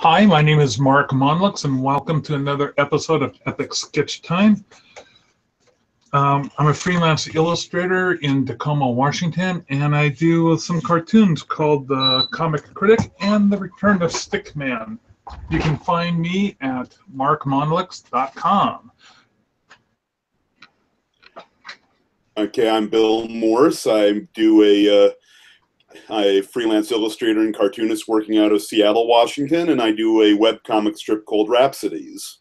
Hi, my name is Mark Monlux, and welcome to another episode of Epic Sketch Time. I'm a freelance illustrator in Tacoma, Washington, and I do some cartoons called The Comic Critic and The Return of Stickman. You can find me at markmonlux.com. Okay, I'm Bill Morse. I do a freelance illustrator and cartoonist working out of Seattle, Washington, and I do a webcomic strip called Rhapsodies.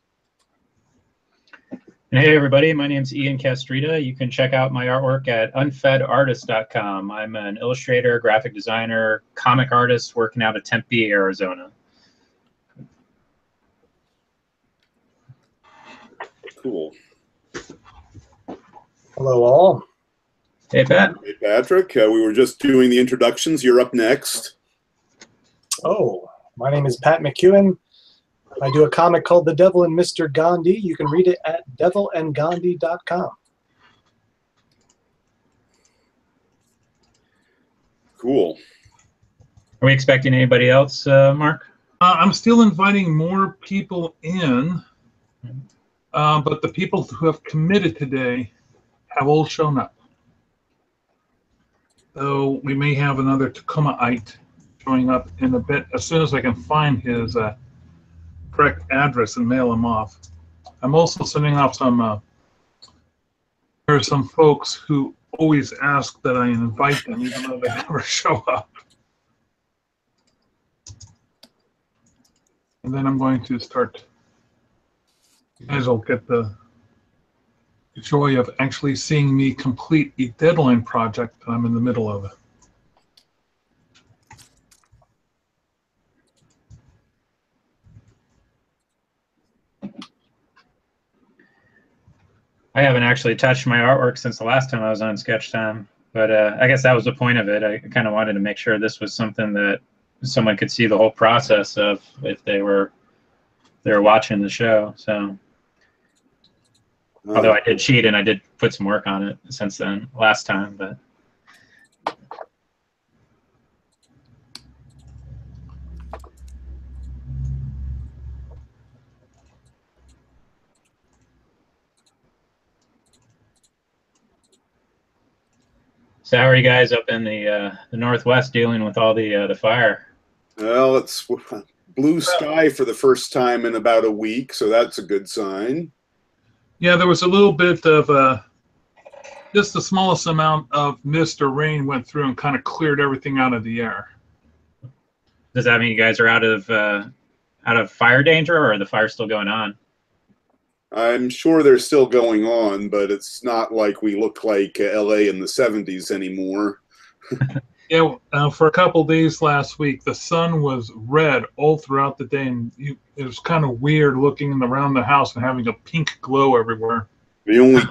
And hey everybody, my name's Ian Castrita. You can check out my artwork at unfedartist.com. I'm an illustrator, graphic designer, comic artist working out of Tempe, Arizona. Cool. Hello all. Hey Pat. Hey Patrick, we were just doing the introductions. You're up next. Oh, my name is Pat McEwen. I do a comic called The Devil and Mr. Gandhi. You can read it at devilandgandhi.com. Cool. Are we expecting anybody else, Mark? I'm still inviting more people in, but the people who have committed today have all shown up. So we may have another Tacomaite showing up in a bit as soon as I can find his correct address and mail him off. I'm also sending off some, there are some folks who always ask that I invite them even though they never show up. And then I'm going to start, you guys will get the joy of actually seeing me complete a deadline project that I'm in the middle of. I haven't actually touched my artwork since the last time I was on Sketch Time, but I guess that was the point of it. I kind of wanted to make sure this was something that someone could see the whole process of if they were watching the show. So. Although I did cheat and I did put some work on it since then, last time, but. So how are you guys up in the Northwest dealing with all the fire? Well, it's blue sky for the first time in about a week, so that's a good sign. Yeah, there was a little bit of just the smallest amount of mist or rain went through and kind of cleared everything out of the air. Does that mean you guys are out of fire danger, or are the fire still going on? I'm sure they're still going on, but it's not like we look like LA in the 70s anymore. Yeah, for a couple of days last week, the sun was red all throughout the day, and it was kind of weird looking around the house and having a pink glow everywhere. The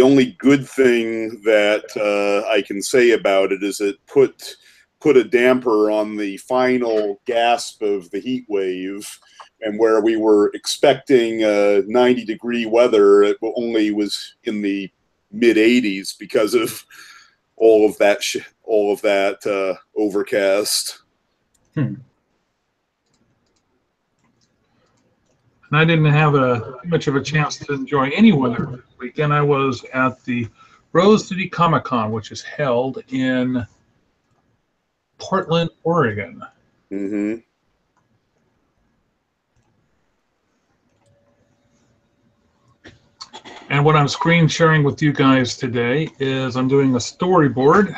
only good thing that I can say about it is it put a damper on the final gasp of the heat wave, and where we were expecting 90-degree weather, it only was in the mid-80s because of all of that overcast. And I didn't have much of a chance to enjoy any weather this weekend. I was at the Rose City Comic Con, which is held in Portland, Oregon. Mm-hmm. And what I'm screen sharing with you guys today is I'm doing a storyboard.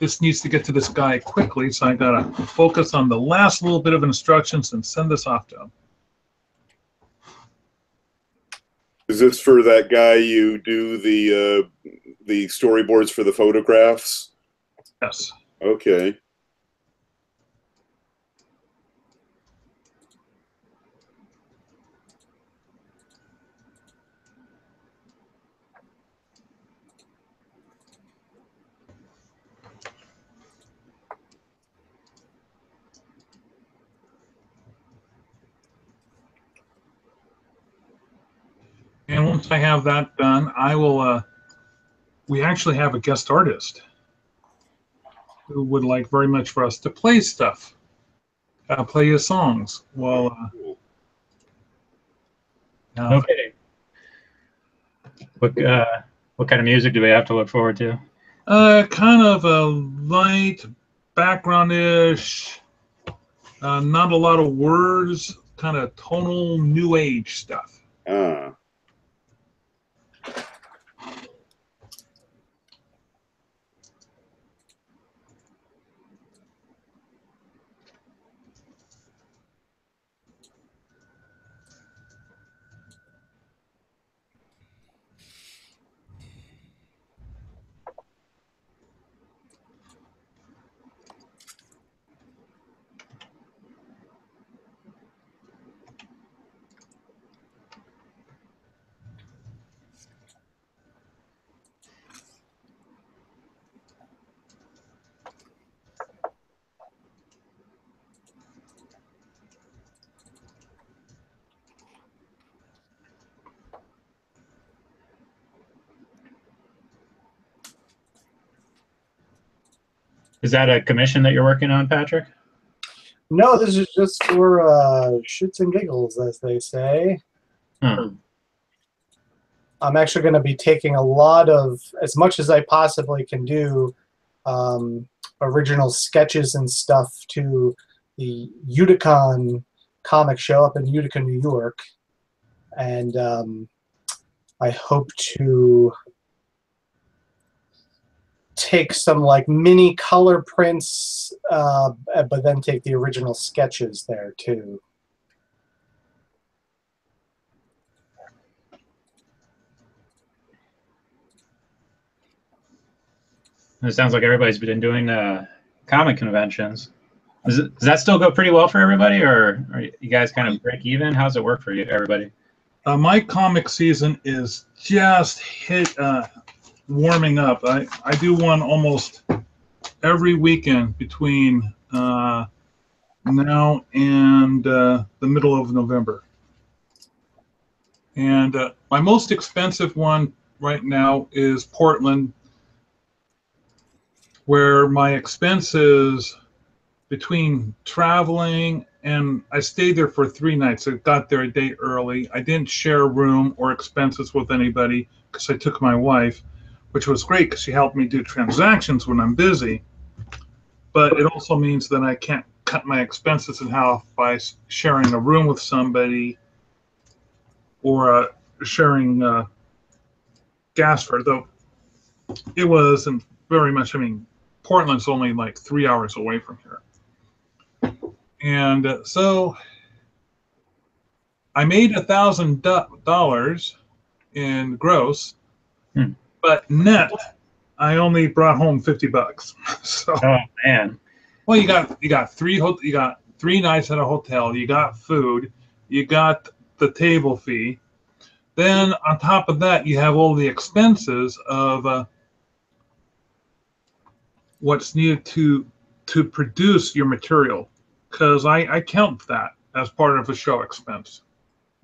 This needs to get to this guy quickly, so I gotta focus on the last little bit of instructions and send this off to him. Is this for that guy you do the storyboards for the photographs? Yes. Okay. And once I have that done, I will, we actually have a guest artist who would like very much for us to play stuff play you songs. Well, Cool. No kidding. What kind of music do we have to look forward to? kind of a light background-ish, not a lot of words, kind of tonal new age stuff. Ah. Is that a commission that you're working on, Patrick? No, this is just for shits and giggles, as they say. Hmm. I'm actually going to be taking a lot of, as much as I possibly can do, original sketches and stuff to the Uticon comic show up in Utica, New York. And I hope to take some like mini color prints, but then take the original sketches there too. It sounds like everybody's been doing comic conventions. Does that still go pretty well for everybody, or are you guys kind of break even? How's it work for you, everybody? My comic season is just warming up. I do one almost every weekend between now and the middle of November. And my most expensive one right now is Portland, where my expenses between traveling, and I stayed there for 3 nights. I got there a day early. I didn't share a room or expenses with anybody because I took my wife, which was great because she helped me do transactions when I'm busy. But it also means that I can't cut my expenses in half by sharing a room with somebody or sharing gas fare, though it wasn't very much. I mean, Portland's only like 3 hours away from here. And so I made $1,000 in gross, but net I only brought home $50. So, oh man, well, you got 3 nights at a hotel, you got food, you got the table fee. Then on top of that, you have all the expenses of what's needed to produce your material, because I count that as part of a show expense.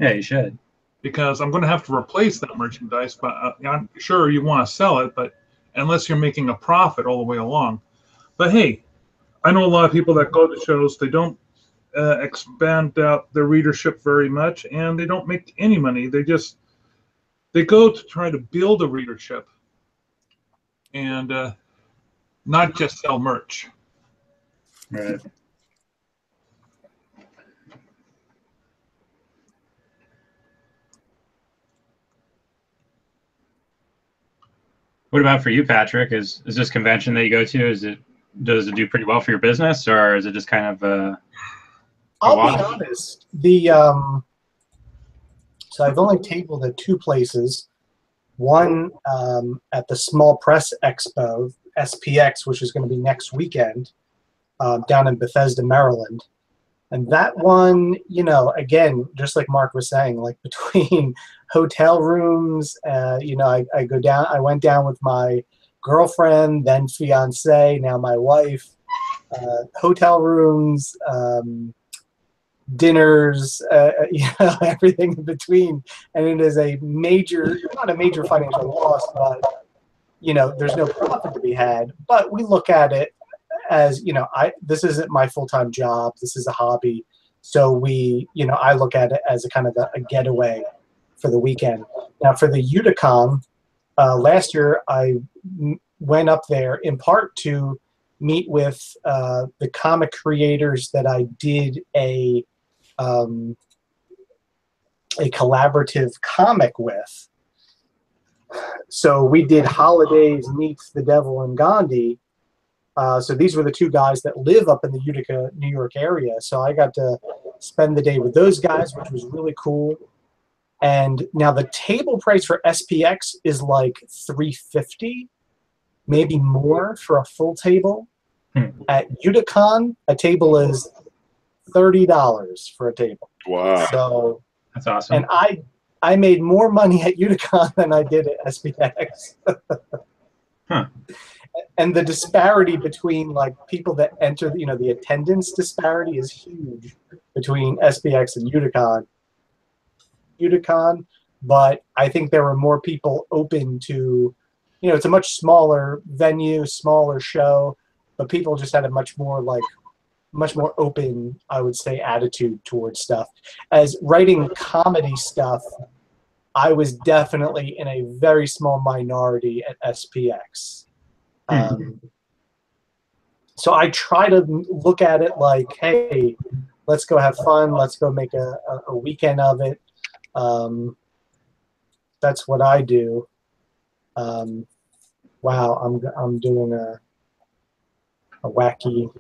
Yeah, you should. Because I'm going to have to replace that merchandise, but I'm sure you want to sell it, but unless you're making a profit all the way along. But hey, I know a lot of people that go to shows, they don't expand out their readership very much, and they don't make any money. They go to try to build a readership and not just sell merch. Right. What about for you, Patrick? Is this convention that you go to, does it do pretty well for your business, or is it just kind of I'll be honest. So I've only tabled at 2 places. One at the Small Press Expo, SPX, which is going to be next weekend, down in Bethesda, Maryland. And that one, you know, again, just like Mark was saying, like between hotel rooms, you know, I went down with my girlfriend, then fiance, now my wife, hotel rooms, dinners, you know, everything in between. And it is not a major financial loss, but, you know, there's no profit to be had. But we look at it as you know, this isn't my full-time job. This is a hobby. So I look at it as a kind of a getaway for the weekend. Now for the Uticon, last year I went up there in part to meet with the comic creators that I did a collaborative comic with. So we did Holidays Meets the Devil and Gandhi. So these were the two guys that live up in the Utica, New York area. So I got to spend the day with those guys, which was really cool. And now the table price for SPX is like $350, maybe more for a full table. At Uticon, a table is $30 for a table. Wow. So that's awesome. And I made more money at Uticon than I did at SPX. Huh. And the disparity between like people that enter, the attendance disparity is huge between SPX and Uticon. But I think there were more people open to, it's a much smaller venue, smaller show, but people just had a much more open, I would say, attitude towards stuff. As writing comedy stuff, I was definitely in a very small minority at SPX. So I try to look at it like, hey, let's go have fun. Let's go make a weekend of it. That's what I do. Wow, I'm doing a wacky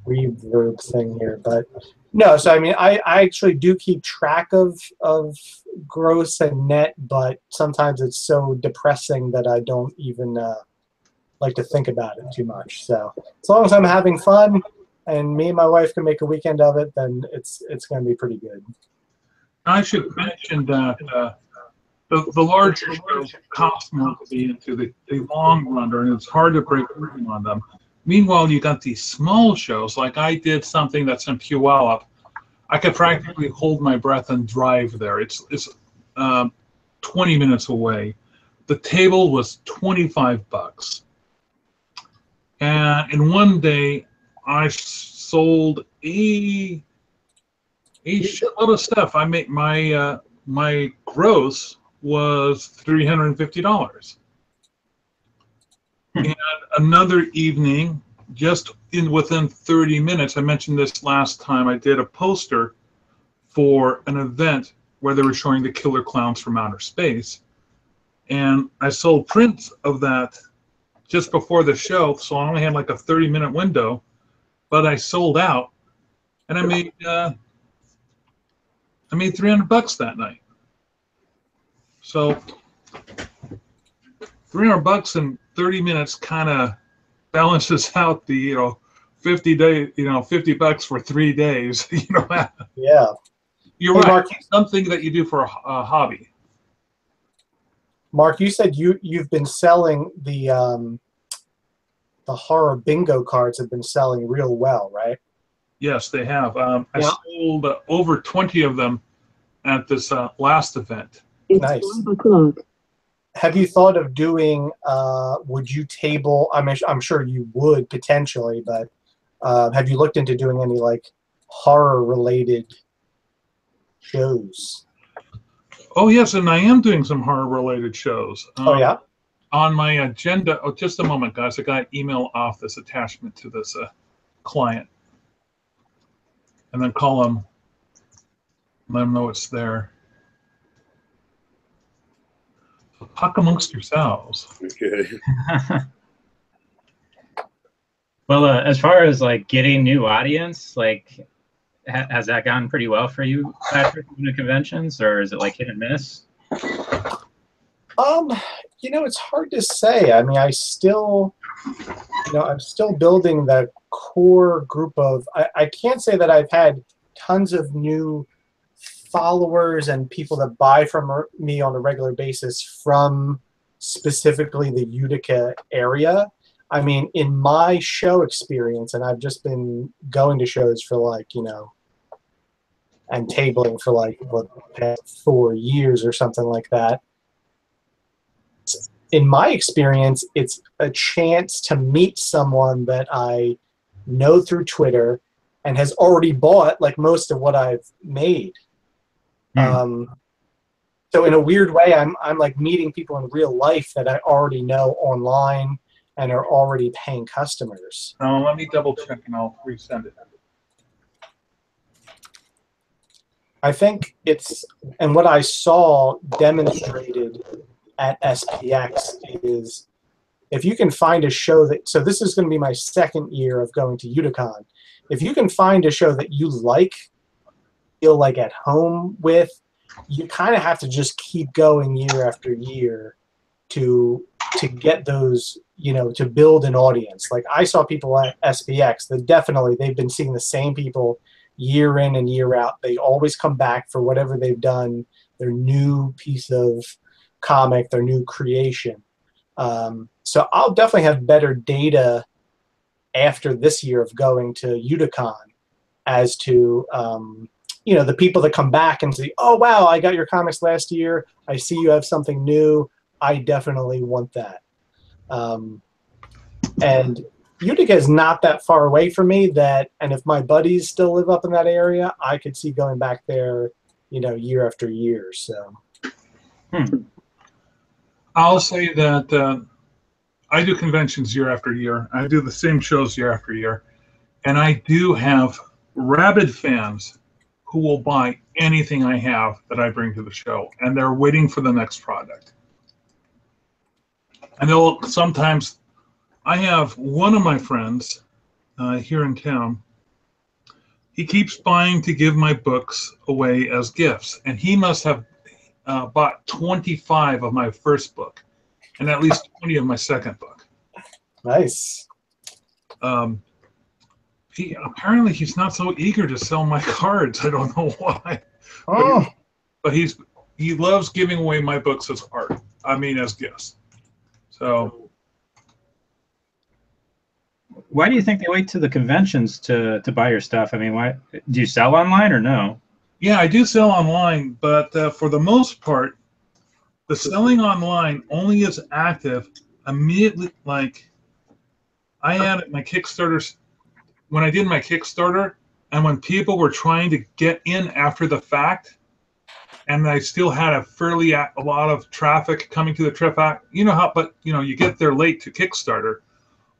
reverb thing here, but no. So I mean, I actually do keep track of gross and net, but sometimes it's so depressing that I don't even like to think about it too much. So as long as I'm having fun and me and my wife can make a weekend of it, then it's going to be pretty good. I should mention that the larger shows cost more to be into the long runner, and it's hard to break even on them. Meanwhile, you got these small shows, like I did something that's in Puyallup. I could practically hold my breath and drive there. It's 20 minutes away. The table was $25. And in one day, I sold a shitload of stuff. I made my gross was $350. And another evening, just within 30 minutes, I mentioned this last time, I did a poster for an event where they were showing the killer clowns from outer space. And I sold prints of that just before the show, so I only had like a 30-minute window, but I sold out, and I made $300 that night. So $300 in 30 minutes kind of balances out the $50 for 3 days. Yeah. You're right. Mark, something that you do for a hobby. Mark, you said you've been selling the horror bingo cards have been selling real well, right? Yes, they have. I sold over 20 of them at this last event. Nice. Have you thought of doing? Would you table? I mean, I'm sure you would potentially, but have you looked into doing any like horror-related shows? Oh yes, and I am doing some horror-related shows. Oh yeah. On my agenda. Oh, just a moment, guys. I got email off this attachment to this client, and then call them. Let them know it's there. Talk amongst yourselves. Okay. Well, as far as like getting new audience, like has that gone pretty well for you, Patrick, in the conventions, or is it like hit and miss? It's hard to say. I mean, I'm still building the core group of. I can't say that I've had tons of new followers and people that buy from me on a regular basis from specifically the Utica area. I mean, in my show experience, and I've just been going to shows for and tabling for the past 4 years or something like that. in my experience, it's a chance to meet someone that I know through Twitter and has already bought like most of what I've made. So in a weird way, I'm like meeting people in real life that I already know online and are already paying customers. Let me double check and I'll resend it. I think it's, and what I saw demonstrated at SPX is if you can find a show that, so this is going to be my second year of going to Uticon. If you can find a show that you like, feel like at home with, you kind of have to just keep going year after year to get those, you know, to build an audience. Like I saw people at SPX that definitely, they've been seeing the same people year in and year out. They always come back for whatever they've done, their new piece of comic, their new creation. So I'll definitely have better data after this year of going to Uticon as to, you know, the people that come back and say, oh, wow, I got your comics last year. I see you have something new. I definitely want that. And Utica is not that far away from me, and if my buddies still live up in that area, I could see going back there, you know, year after year. So I'll say that I do conventions year after year. I do the same shows year after year. And I do have rabid fans who will buy anything I have that I bring to the show. And they're waiting for the next product. And they'll sometimes, I have one of my friends here in town. He keeps buying to give my books away as gifts. And he must have bought 25 of my first book and at least 20 of my second book. Nice. Apparently he's not so eager to sell my cards. I don't know why. Oh. But he loves giving away my books as art. I mean, as gifts. So. Why do you think they wait to the conventions to buy your stuff? I mean, why do you sell online or no? Yeah, I do sell online, but for the most part, the selling online only is active immediately. Like I had my Kickstarters when I did my Kickstarter, and when people were trying to get in after the fact, and I still had a lot of traffic coming to the trip act. You know how, but you know, you get there late to Kickstarter.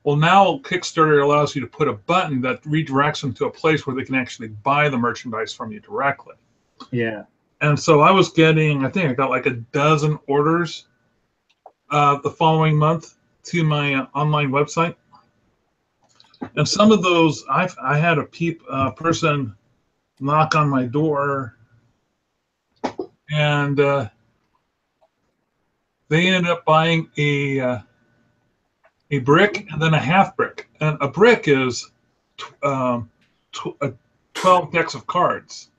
Well, now Kickstarter allows you to put a button that redirects them to a place where they can actually buy the merchandise from you directly. Yeah. And so I was getting, I think I got like a dozen orders the following month to my online website. And some of those, I had a person knock on my door, and they ended up buying a brick and then a half brick. And a brick is 12 decks of cards.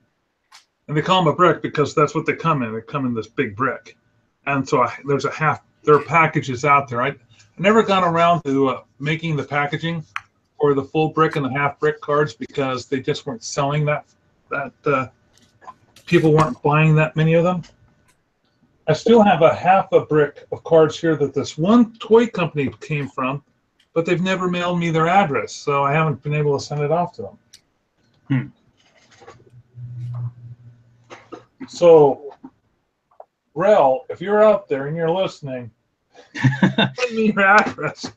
And they call them a brick because that's what they come in. They come in this big brick. And so there are packages out there. I never got around to making the packaging for the full brick and the half brick cards because they just weren't selling that people weren't buying that many of them. I still have a half a brick of cards here that this one toy company came from, but they've never mailed me their address, so I haven't been able to send it off to them. So, Rel, if you're out there and you're listening, send me your address.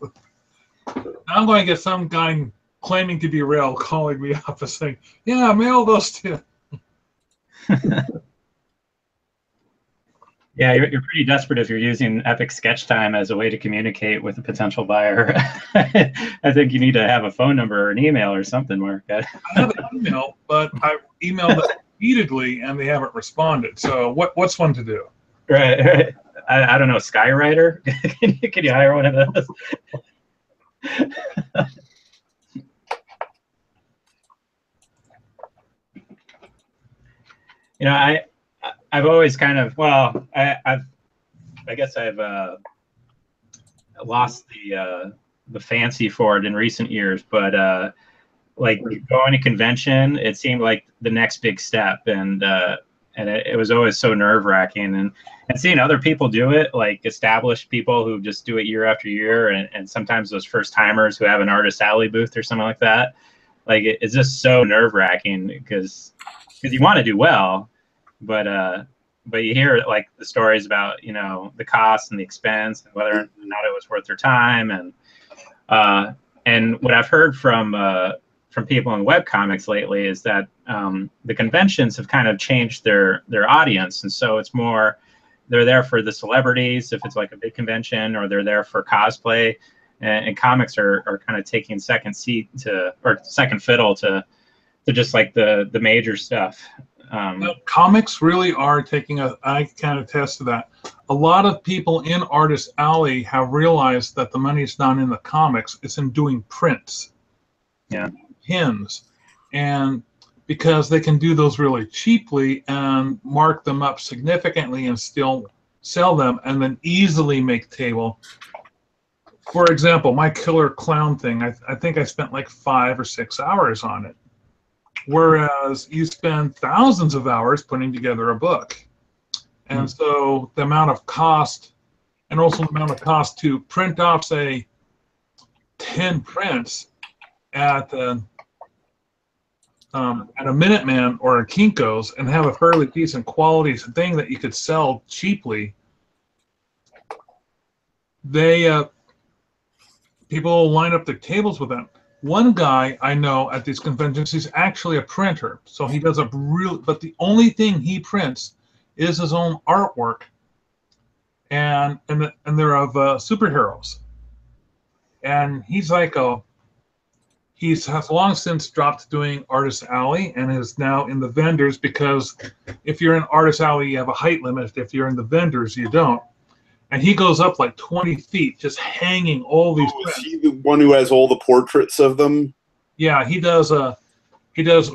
I'm going to get some guy claiming to be Rel calling me up and saying, yeah, mail those to. Yeah, you're pretty desperate if you're using Epic Sketch Time as a way to communicate with a potential buyer. I think you need to have a phone number or an email or something, Mark. I have an email, but I've emailed them repeatedly and they haven't responded. So what's one to do? Right. I don't know, Skywriter? Can you hire one of those? You know, I've always kind of, well, I guess I've lost the fancy for it in recent years, but like going to convention, it seemed like the next big step, and and it was always so nerve-wracking. And seeing other people do it, like established people who just do it year after year, and sometimes those first-timers who have an artist alley booth or something like that, like it's just so nerve-wracking because you want to do well, but you hear like the stories about, you know, the cost and the expense and whether or not it was worth their time. And what I've heard from people in webcomics lately is that the conventions have kind of changed their audience. And so it's more, they're there for the celebrities if it's like a big convention, or they're there for cosplay, and comics are kind of taking second fiddle to just like the major stuff. Comics really are taking I can attest to that. A lot of people in Artist Alley have realized that the money's not in the comics, it's in doing prints. Yeah. Pins. And because they can do those really cheaply and mark them up significantly and still sell them and then easily make table. For example, my Killer Clown thing, I think I spent like 5 or 6 hours on it. Whereas you spend thousands of hours putting together a book. And so the amount of cost, and also the amount of cost to print off, say, 10 prints at a Minuteman or a Kinko's and have a fairly decent quality thing that you could sell cheaply, people will line up their tables with them. One guy I know at these conventions, he's actually a printer. So he does but the only thing he prints is his own artwork, and they're of superheroes. And he's like has long since dropped doing Artist Alley and is now in the vendors, because if you're in Artist Alley, you have a height limit. If you're in the vendors, you don't. And he goes up like 20 feet, just hanging all these prints. Is he the one who has all the portraits of them? Yeah, he does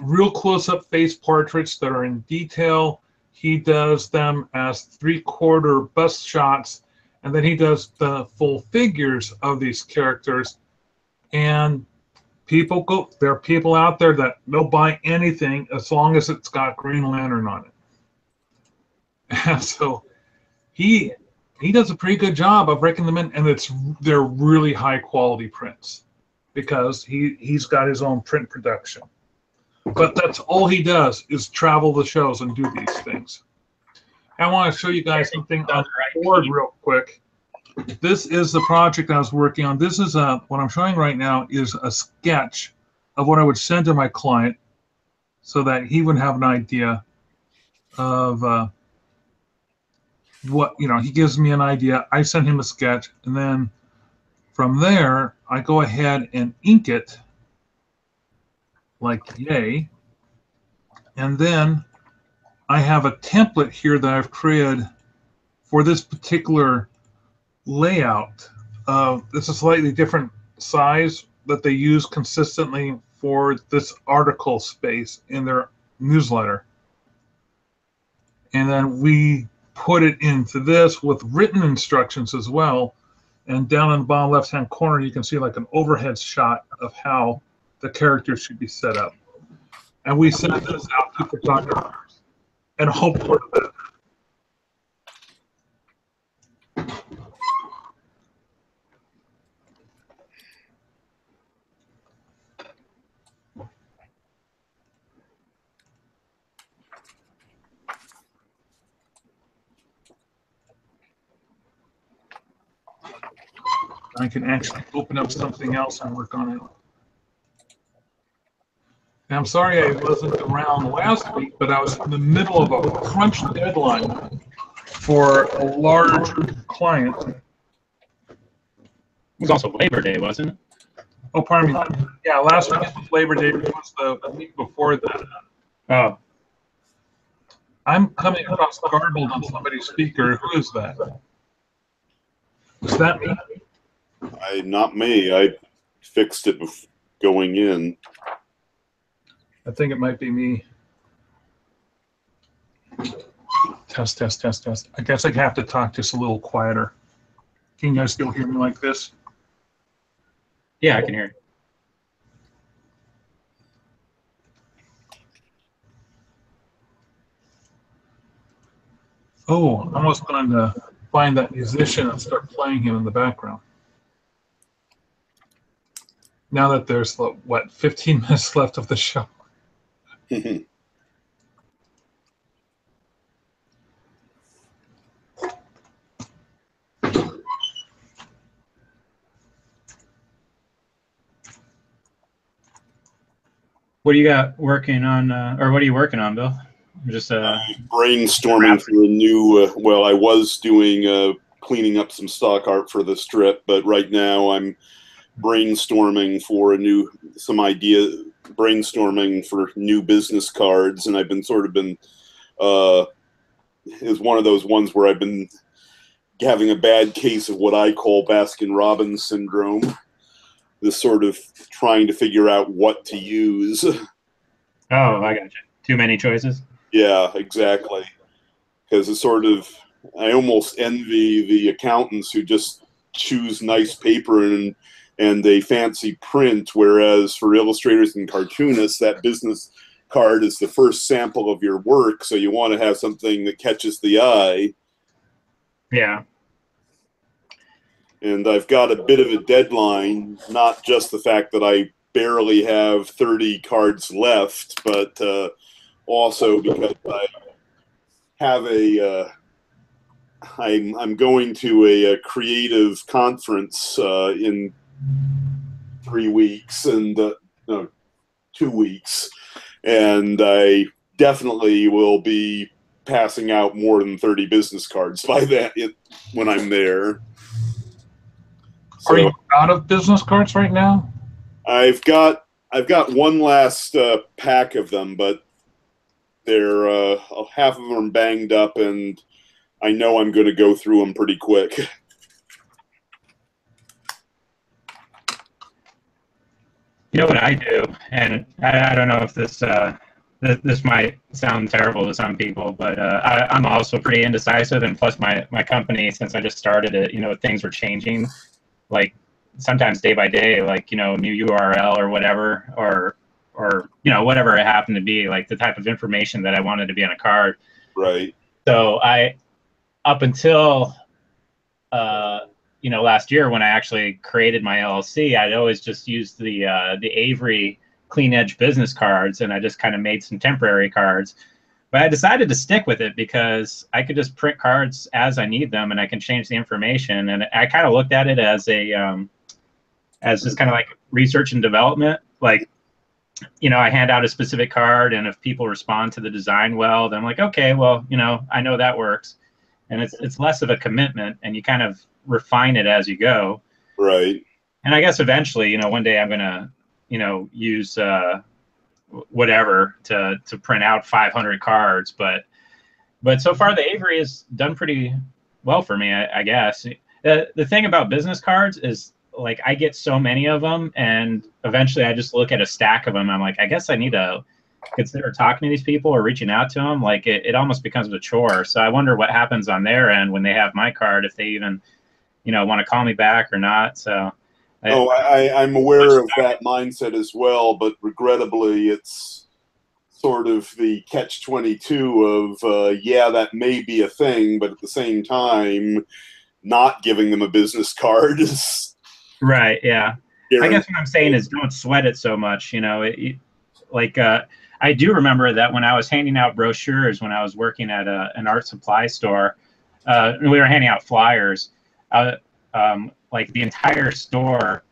real close-up face portraits that are in detail. He does them as 3/4 bust shots, and then he does the full figures of these characters. And there are people out there that they'll buy anything as long as it's got Green Lantern on it. And so he does a pretty good job of breaking them in, and they're really high quality prints because he's got his own print production. But that's all he does, is travel the shows and do these things. I want to show you guys something on the board real quick. This is the project I was working on. This is what I'm showing right now is a sketch of what I would send to my client so that he would have an idea of what, he gives me an idea. I send him a sketch, and then from there, I go ahead and ink it like yay. And then I have a template here that I've created for this particular layout. This is a slightly different size that they use consistently for this article space in their newsletter. And then we put it into this with written instructions as well. And down in the bottom left-hand corner, you can see like an overhead shot of how the characters should be set up. And we send this out to photographers and hope for the best. I can actually open up something else and work on it. And I'm sorry I wasn't around last week, but I was in the middle of a crunch deadline for a large client. It was also Labor Day, wasn't it? Oh, pardon me. Yeah, last week was Labor Day. It was the week before that. Oh. I'm coming across garbled on somebody's speaker. Who is that? Is that me? Not me. I fixed it going in. I think it might be me. Test, test, test, test. I guess I'd have to talk just a little quieter. Can you guys still hear me like this? Yeah, I can hear you. Oh, I was going to find that musician and start playing him in the background. Now that there's, what, 15 minutes left of the show. What do you got working on, or what are you working on, Bill? Just brainstorming for a new. Well, I was doing cleaning up some stock art for the strip, but right now I'm brainstorming for brainstorming for new business cards, and I've been is one of those ones where I've been having a bad case of what I call Baskin-Robbins syndrome. This sort of trying to figure out what to use. Oh, I got you. Too many choices? Yeah, exactly. Because it's sort of, I almost envy the accountants who just choose nice paper and a fancy print, whereas for illustrators and cartoonists, that business card is the first sample of your work, so you want to have something that catches the eye. Yeah. And I've got a bit of a deadline, not just the fact that I barely have 30 cards left, but also because I have I'm going to a creative conference in 3 weeks and no, 2 weeks, and I definitely will be passing out more than 30 business cards by when I'm there. So, are you out of business cards right now? I've got one last pack of them, but they're half of them are banged up, and I know I'm going to go through them pretty quick. You know what I do, and I don't know if this might sound terrible to some people, but I'm also pretty indecisive, and plus my company, since I just started it, things were changing, like sometimes day by day, like new URL or whatever, or whatever it happened to be, like the type of information that I wanted to be on a card. Right. So up until last year when I actually created my LLC, I'd always just used the Avery Clean Edge business cards, and I just kind of made some temporary cards. But I decided to stick with it because I could just print cards as I need them, and I can change the information. And I kind of looked at it as as just kind of like research and development. Like, I hand out a specific card, and if people respond to the design well, then I'm like, okay, well, I know that works. And it's less of a commitment, and you kind of refine it as you go. Right. And I guess eventually, one day I'm gonna, use whatever to print out 500 cards. But so far the Avery has done pretty well for me, I guess. The thing about business cards is, like, I get so many of them, and eventually I just look at a stack of them. I'm like, I guess I need to consider talking to these people or reaching out to them. Like it almost becomes a chore. So I wonder what happens on their end when they have my card, if they even, want to call me back or not. So. I'm aware of that mindset as well, but regrettably, it's sort of the catch-22 of, yeah, that may be a thing, but at the same time, not giving them a business card is... Right, yeah. I guess what I'm saying is don't sweat it so much, I do remember that when I was handing out brochures, when I was working at an art supply store, we were handing out flyers. Like the entire store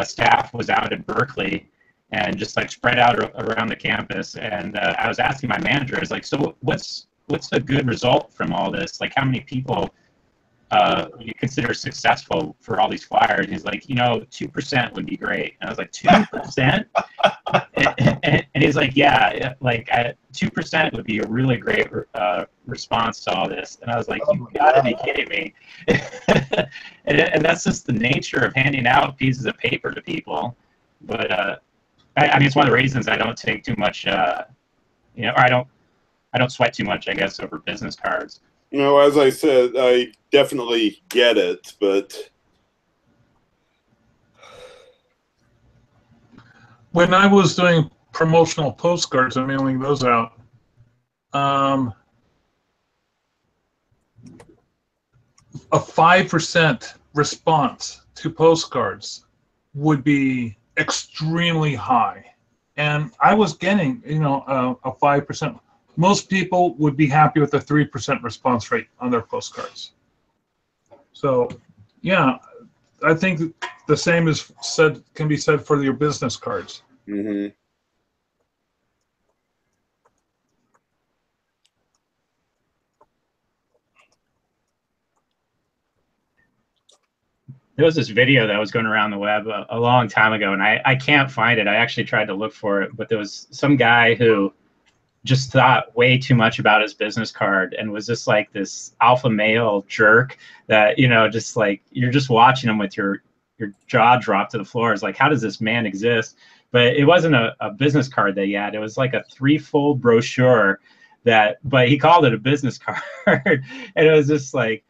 staff was out at Berkeley and just like spread out around the campus. And I was asking my manager, is like, so what's a good result from all this? Like, how many people you consider successful for all these flyers? He's like, 2% would be great. And I was like, 2%? and he's like, yeah, like 2% would be a really great response to all this. And I was like, you gotta be kidding me. and that's just the nature of handing out pieces of paper to people. But I mean, it's one of the reasons I don't take too much, or I don't sweat too much, I guess, over business cards. As I said, I definitely get it, but... When I was doing promotional postcards and mailing those out, a 5% response to postcards would be extremely high. And I was getting, a 5%. Most people would be happy with a 3% response rate on their postcards. So, yeah, I think the same can be said for your business cards. Mm-hmm. There was this video that was going around the web a long time ago, and I can't find it. I actually tried to look for it, but there was some guy who just thought way too much about his business card and was just like this alpha male jerk that, just like you're just watching him with your jaw drop to the floor. It's like, how does this man exist? But it wasn't a business card that he had. It was like a 3-fold brochure but he called it a business card. And it was just like,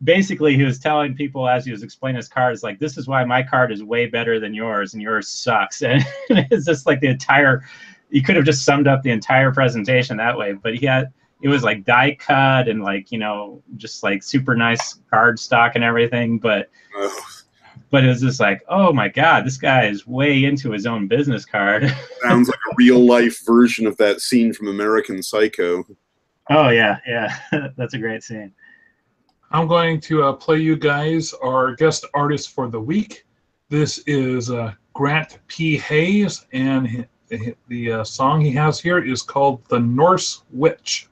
basically he was telling people as he was explaining his card, it's like, this is why my card is way better than yours and yours sucks. And it's just like you could have just summed up the entire presentation that way, but it was like die cut and like, just like super nice card stock and everything. But it was just like, oh my God, this guy is way into his own business card. Sounds like a real life version of that scene from American Psycho. Oh yeah. That's a great scene. I'm going to play you guys our guest artist for the week. This is Grant P. Hayes, and the song he has here is called The Norse Witch.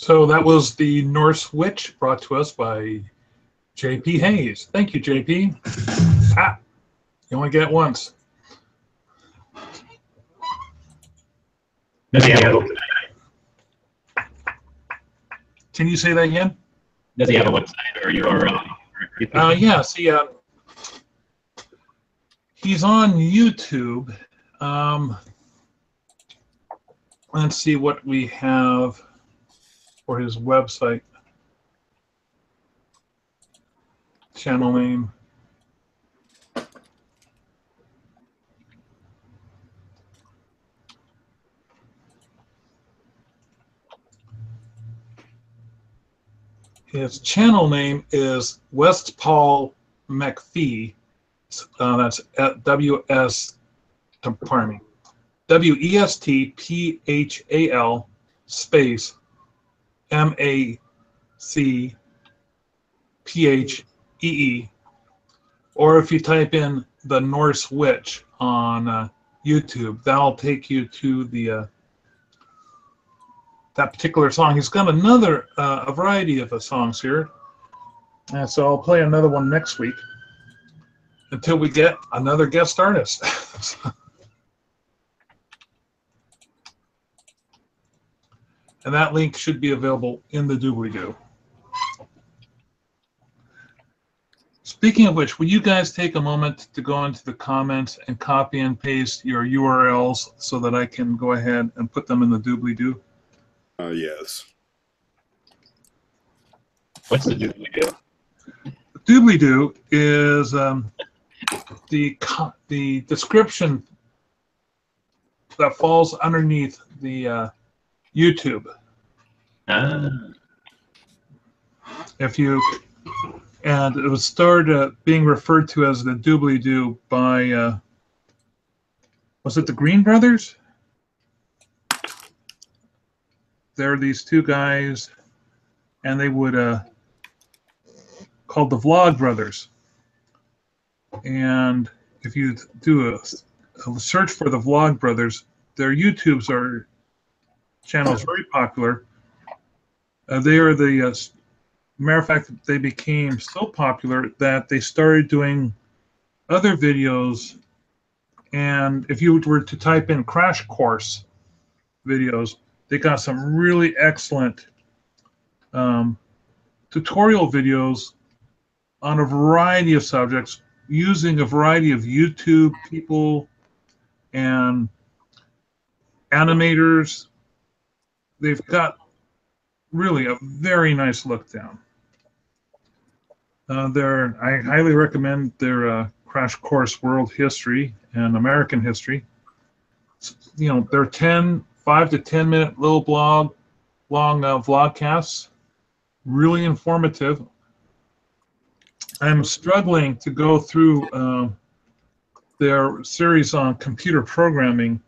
So that was the Norse Witch, brought to us by J.P. Hayes. Thank you, J.P. Ah, you only get it once. Does he have a, Can you say that again? does he have a website or URL? Yeah, see, he's on YouTube. Let's see what we have for his website. Channel name. His channel name is West Paul McPhee. That's at pardon me, WESTPHAL space MACPHEE. Or if you type in the Norse Witch on YouTube, that'll take you to the that particular song. He's got another a variety of songs here, and so I'll play another one next week until we get another guest artist. And that link should be available in the doobly-doo. Speaking of which, will you guys take a moment to go into the comments and copy and paste your URLs so that I can go ahead and put them in the doobly-doo? Yes. What's the doobly-doo? The doobly-doo is the description that falls underneath the YouTube. If you, and it was started being referred to as the doobly-doo by, was it the Green Brothers? There are these two guys, and they would called the Vlog Brothers. And if you do a search for the Vlog Brothers, their YouTubes are channels very popular. They are the matter of fact, they became so popular that they started doing other videos. And if you were to type in crash course videos, they got some really excellent tutorial videos on a variety of subjects using a variety of YouTube people and animators. They've got really a very nice look down. I highly recommend their Crash Course World History and American History. You know, they're 5 to 10 minute little long vlogcasts, really informative. I'm struggling to go through their series on computer programming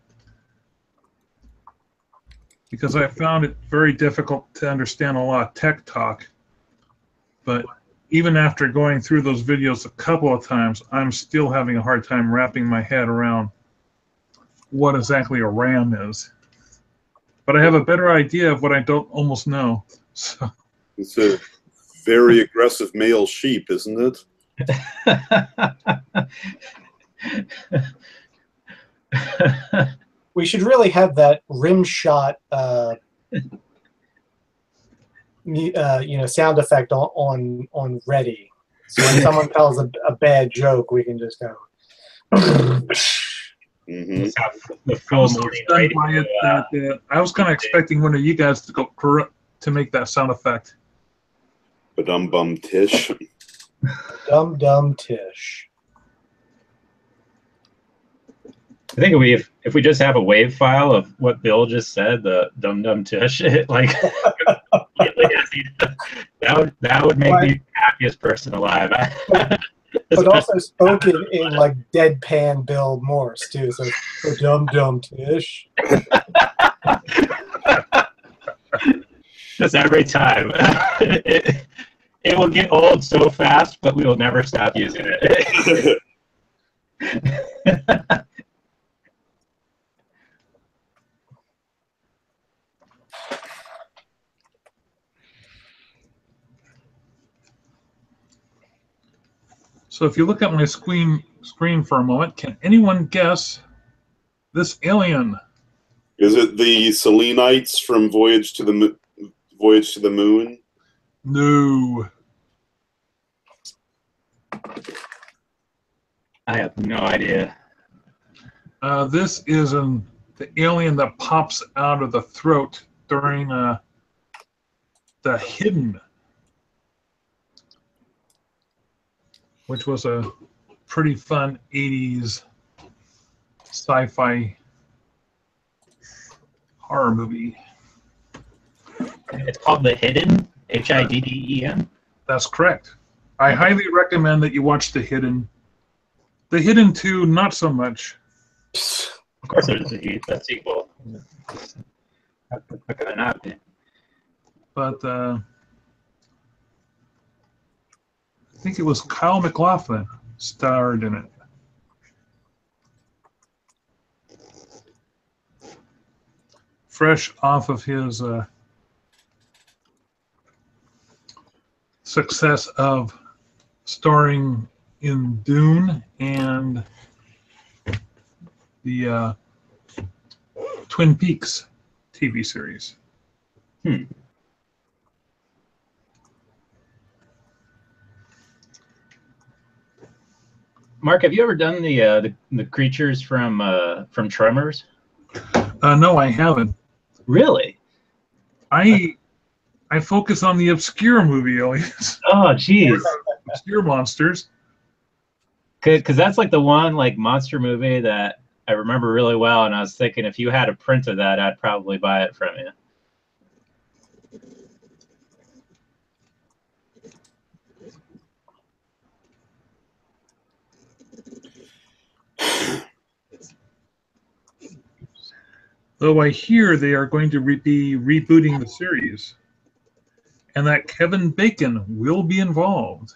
because I found it very difficult to understand a lot of tech talk. But even after going through those videos a couple of times, I'm still having a hard time wrapping my head around what exactly a RAM is. But I have a better idea of what I don't almost know. So. It's a very aggressive male sheep, isn't it? We should really have that rim shot, sound effect on ready. So when someone tells a bad joke, we can just go. Mm-hmm. I was kind of expecting one of you guys to go to make that sound effect. Ba-dum-bum tish. Dum-dum tish. I think if we just have a wave file of what Bill just said, the dum dum tish, like that would make me the happiest person alive. But also spoken in like deadpan Bill Morse too. So dum dum tish. Just every time. It will get old so fast, but we will never stop using it. So if you look at my screen for a moment, can anyone guess this alien? Is it the Selenites from Voyage to the Moon? No. I have no idea. This is the alien that pops out of the throat during the Hidden, which was a pretty fun 80s sci-fi horror movie. It's called The Hidden, Hidden. That's correct. I highly recommend that you watch The Hidden. The Hidden 2, not so much. Of course, there's a sequel. How could it not be? But I think it was Kyle MacLachlan starred in it. Fresh off of his success of starring in Dune and the Twin Peaks TV series. Mark, have you ever done the creatures from Tremors? No, I haven't. Really? I focus on the obscure movie aliens, Oh, geez. obscure monsters. Because that's like the one like monster movie that I remember really well, and I was thinking if you had a print of that, I'd probably buy it from you. Though I hear they are going to be rebooting the series, and that Kevin Bacon will be involved.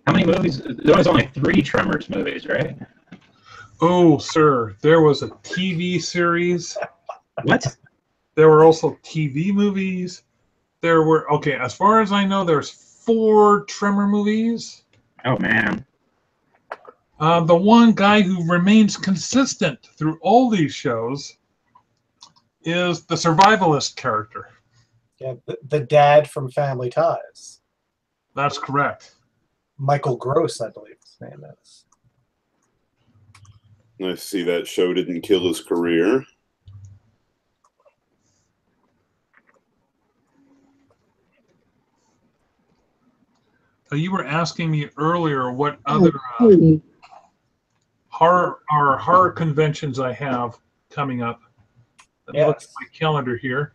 How many movies? There was only 3 Tremors movies, right? Oh, sir, there was a TV series. What? There were also TV movies. There were, okay, as far as I know, there's 4 Tremor movies. Oh, man. The one guy who remains consistent through all these shows is the survivalist character. Yeah, the dad from Family Ties. That's correct. Michael Gross, I believe his name is. I see that show didn't kill his career. You were asking me earlier what other horror conventions I have coming up. Let me look at my calendar here.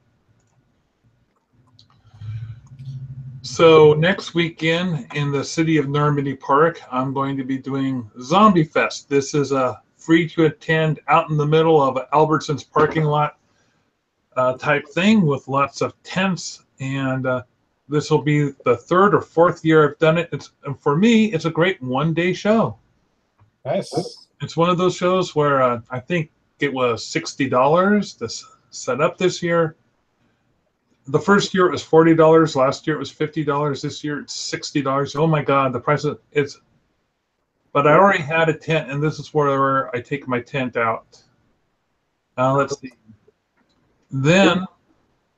So next weekend in the city of Normandy Park, I'm going to be doing Zombie Fest. This is a free to attend out in the middle of Albertson's parking lot type thing with lots of tents, and this will be the 3rd or 4th year I've done it. And for me, it's a great one-day show. Nice. It's one of those shows where I think it was $60 to set up this year. The first year it was $40. Last year it was $50. This year it's $60. Oh my God, the price of it's. But I already had a tent, and this is where I take my tent out. Let's see. Then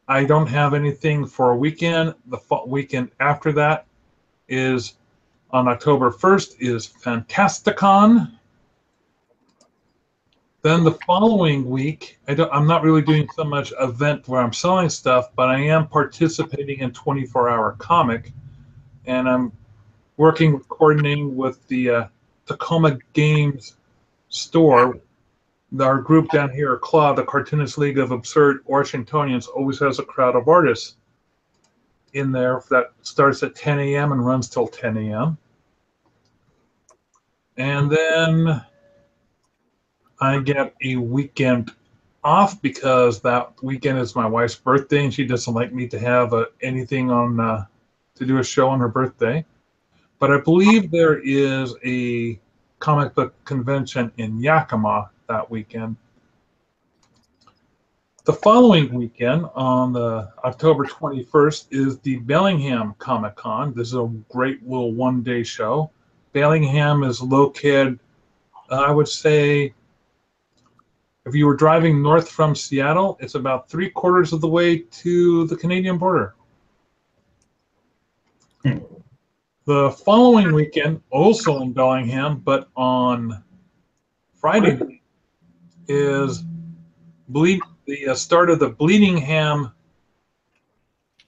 I don't have anything for a weekend. The weekend after that is on October 1st is Fantasticon. Then the following week, I'm not really doing so much event where I'm selling stuff, but I am participating in 24-hour comic, and I'm coordinating with the Tacoma Games store. Our group down here, CLAW, the Cartoonist League of Absurd Washingtonians, always has a crowd of artists in there that starts at 10 a.m. and runs till 10 a.m. And then I get a weekend off because that weekend is my wife's birthday, and she doesn't like me to have anything on to do a show on her birthday. But I believe there is a comic book convention in Yakima that weekend, The following weekend, on the October 21st, is the Bellingham Comic Con. This is a great little one-day show. Bellingham is located, I would say, if you were driving north from Seattle, it's about 3/4 of the way to the Canadian border. The following weekend, also in Bellingham, but on Friday, is the start of the Bleedingham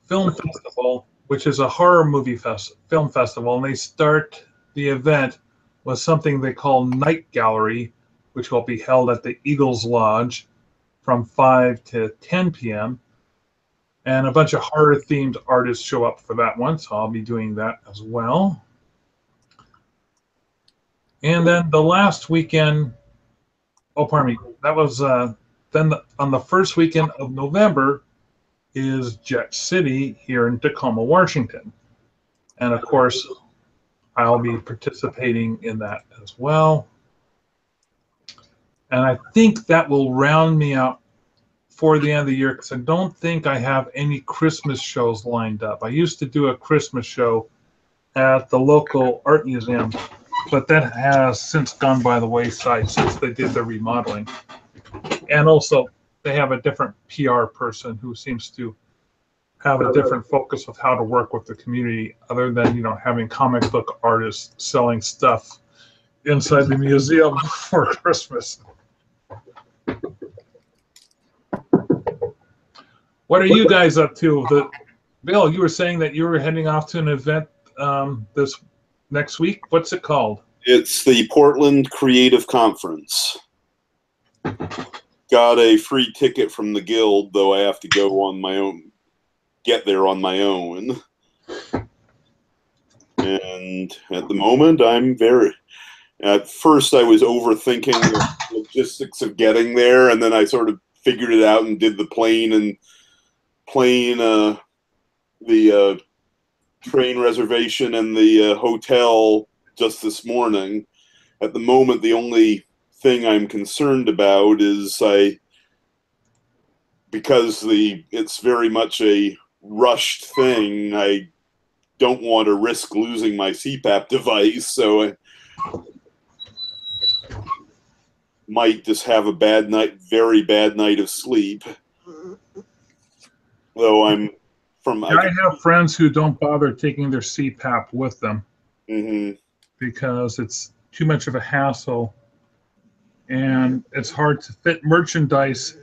Film Festival, which is a horror movie film festival. And they start the event with something they call Night Gallery, which will be held at the Eagles Lodge from 5 to 10 p.m. And a bunch of horror-themed artists show up for that one, so I'll be doing that as well. And then the last weekend, oh, pardon me, that was then on the first weekend of November is Jet City here in Tacoma, Washington. And of course, I'll be participating in that as well. And I think that will round me out for the end of the year, because I don't think I have any Christmas shows lined up. I used to do a Christmas show at the local art museum, but that has since gone by the wayside since they did the remodeling. And also, they have a different PR person who seems to have a different focus of how to work with the community, other than, you know, having comic book artists selling stuff inside the museum for Christmas. What are you guys up to? Bill, you were saying that you were heading off to an event this next week. What's it called? It's the Portland Creative Conference. Got a free ticket from the Guild, though I have to go on my own, get there on my own. And at the moment, at first I was overthinking the logistics of getting there, and then I sort of figured it out and did the the train reservation and the hotel just this morning. At the moment, the only thing I'm concerned about is because it's very much a rushed thing, I don't want to risk losing my CPAP device, so I might just have a very bad night of sleep. Though I have friends who don't bother taking their CPAP with them because it's too much of a hassle, and it's hard to fit merchandise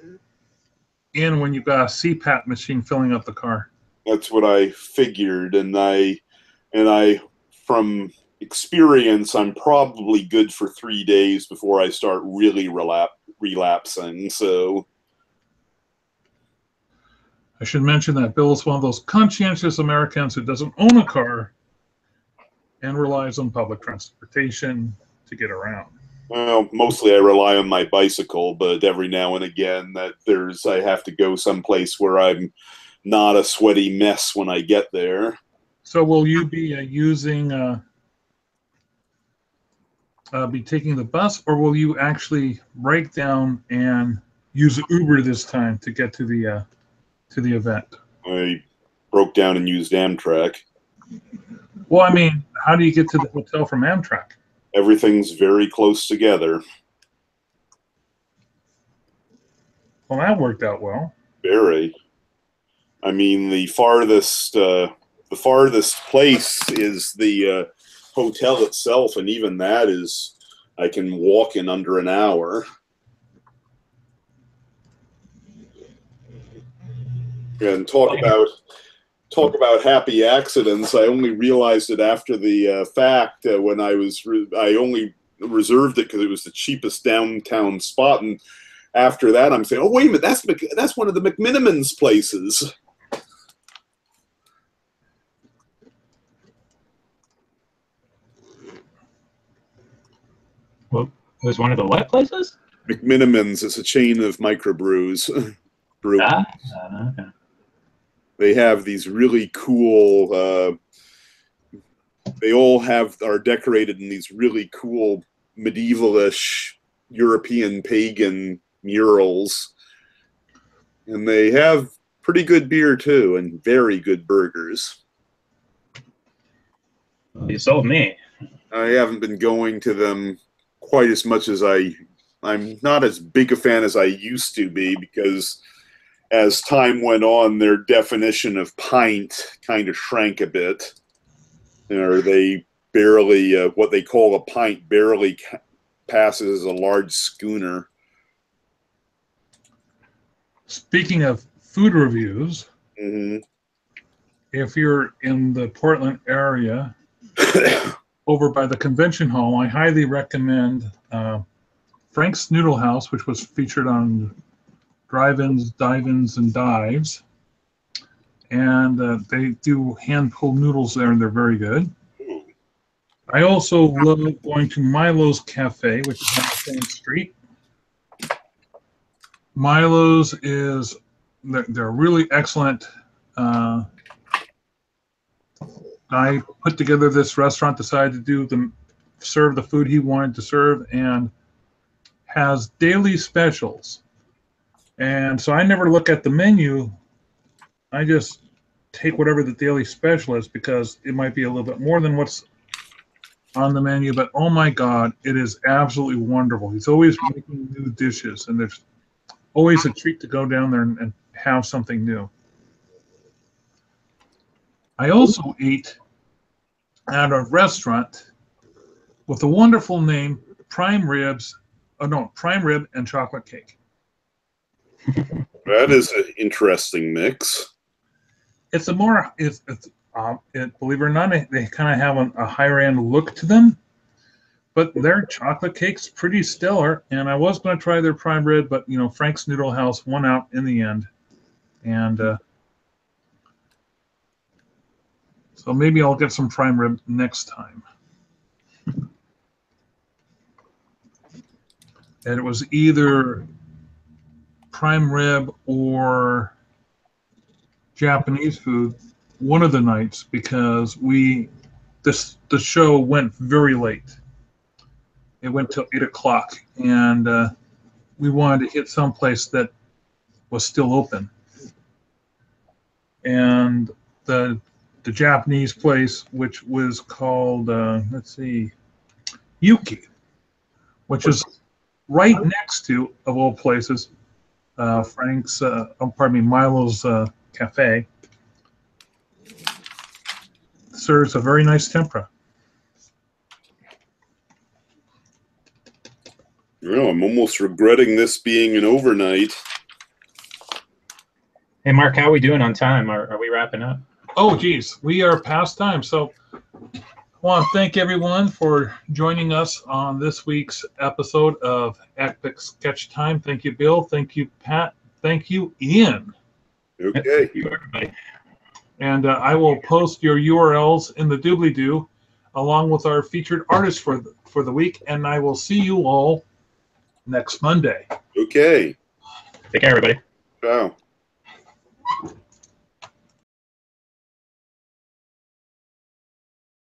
in when you've got a CPAP machine filling up the car. That's what I figured, and I from experience, I'm probably good for 3 days before I start really relapsing. So I should mention that Bill is one of those conscientious Americans who doesn't own a car and relies on public transportation to get around. Well, mostly I rely on my bicycle, but every now and again I have to go someplace where I'm not a sweaty mess when I get there. So will you be be taking the bus, or will you actually break down and use Uber this time to get to the event? I broke down and used Amtrak. Well, I mean, how do you get to the hotel from Amtrak? Everything's very close together. Well, that worked out well. Very. I mean, the farthest place is the hotel itself, and even that I can walk in under an hour. And talk about happy accidents. I only realized it after the fact when I only reserved it because it was the cheapest downtown spot, and after that I'm saying, oh wait a minute, that's one of the McMinimans places. Well, it was one of the what places? McMinimans is a chain of microbrews. Okay. They have these really cool. They all are decorated in these really cool medievalish European pagan murals. And they have pretty good beer too, and very good burgers. You sold me. I haven't been going to them quite as much as I'm not as big a fan as I used to be, because as time went on, their definition of pint kind of shrank a bit. Or they barely, what they call a pint barely passes as a large schooner. Speaking of food reviews, if you're in the Portland area, over by the convention hall, I highly recommend Frank's Noodle House, which was featured on Drive-Ins, Dive-Ins, and Dives. And they do hand-pulled noodles there, and they're very good. I also love going to Milo's Cafe, which is on the same street. Milo's is, they're really excellent. I put together this restaurant, decided to serve the food he wanted to serve, and has daily specials. And so I never look at the menu. I just take whatever the daily special is, because it might be a little bit more than what's on the menu. But oh my God, it is absolutely wonderful. He's always making new dishes, and there's always a treat to go down there and have something new. I also ate at a restaurant with a wonderful name, Prime Rib and Chocolate Cake. That is an interesting mix. It's a more, believe it or not, they kind of have a higher end look to them, but their chocolate cake's pretty stellar. And I was going to try their prime rib, but Frank's Noodle House won out in the end, and so maybe I'll get some prime rib next time. And it was either prime rib or Japanese food one of the nights, because the show went very late. It went till 8 o'clock, and we wanted to hit someplace that was still open. And the Japanese place, which was called Yuki, which is right next to, of all places, Milo's Cafe, serves a very nice tempura. I'm almost regretting this being an overnight. Hey, Mark, how are we doing on time? Are we wrapping up? Oh, geez, we are past time. So I want to thank everyone for joining us on this week's episode of Epic Sketch Time. Thank you, Bill. Thank you, Pat. Thank you, Ian. Okay. Thank you, everybody. And I will post your URLs in the doobly-doo along with our featured artists for the week. And I will see you all next Monday. Okay. Take care, everybody. Ciao.